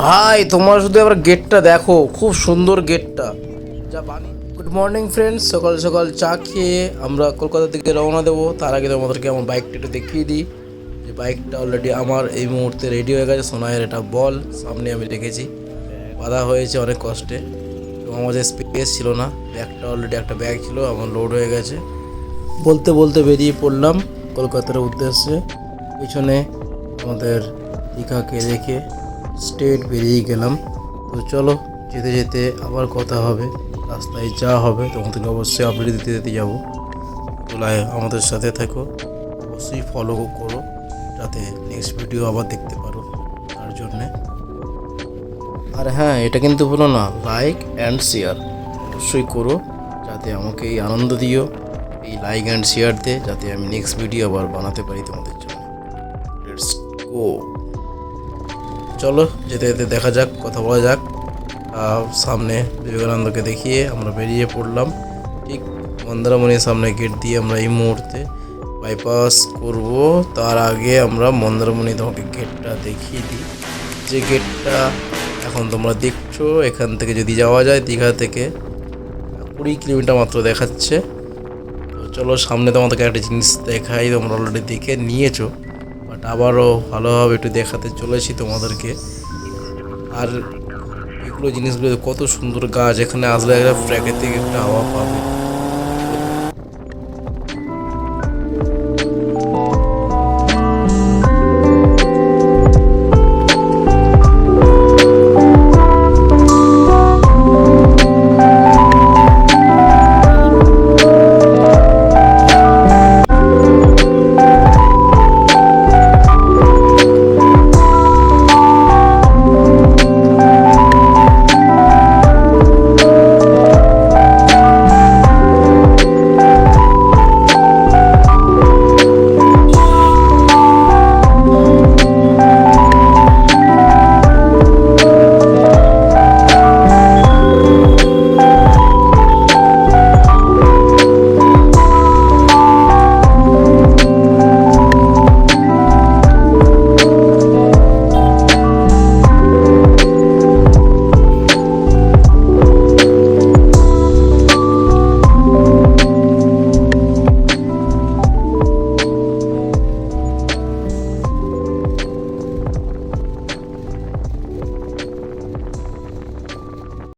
ভাই তোমরা শুধু এবার গেটটা দেখো, খুব সুন্দর গেটটা যা বানি। গুড মর্নিং ফ্রেন্ডস, সকাল সকাল চা খেয়ে আমরা কলকাতা থেকে রওনা দেবো। তার আগে তোমাদেরকে আমার বাইকটা একটু দেখিয়ে দিই। যে বাইকটা অলরেডি আমার এই মুহূর্তে রেডি হয়ে গেছে। সোনাইয়ের এটা বল সামনে আমি রেখেছি, বাঁধা হয়েছে অনেক কষ্টে এবং আমাদের স্পেস ছিল না। ব্যাগটা অলরেডি একটা ব্যাগ ছিল আমার লোড হয়ে গেছে। বলতে বলতে বেরিয়ে পড়লাম কলকাতার উদ্দেশ্যে। পিছনে আমাদের দীঘাকে রেখে স্ট্রেট বেরিয়ে গেলাম। তো চলো যেতে যেতে আবার কথা হবে, রাস্তায় যা হবে তোমাদেরকে অবশ্যই আপডেট দিতে দিতে যাবো। তোলায় আমাদের সাথে থাকো, অবশ্যই ফলো করো যাতে নেক্সট ভিডিও আবার দেখতে পারো তার জন্যে। আর হ্যাঁ, এটা কিন্তু ভুলো না, লাইক অ্যান্ড শেয়ার অবশ্যই করো যাতে আমাকে এই আনন্দ দিও। এই লাইক অ্যান্ড শেয়ার দিয়ে যাতে আমি নেক্সট ভিডিও আবার বানাতে পারি তোমাদের জন্য। লেটস গো, চলো যেতে যেতে দেখা যাক, কথা বলা যাক। সামনে বিবেকানন্দকে দেখিয়ে আমরা বেরিয়ে পড়লাম। ঠিক মন্দারমণির সামনে গেট দিয়ে আমরা এই মুহূর্তে বাইপাস করব। তার আগে আমরা মন্দারমণি তোমাকে গেটটা দেখিয়ে দিই। যে গেটটা এখন তোমরা দেখছো, এখান থেকে যদি যাওয়া যায় দীঘা থেকে 20 কিলোমিটার মাত্র দেখাচ্ছে। তো চলো সামনে তোমাদেরকে একটা জিনিস দেখাই, তোমরা অলরেডি দেখে নিয়েছো, বাট আবারও ভালোভাবে একটু দেখাতে চলেছি তোমাদেরকে। আর এগুলো জিনিসগুলো কত সুন্দর গাছ, এখানে আসলে একটা প্রাকৃতিক একটা হাওয়া পাবে।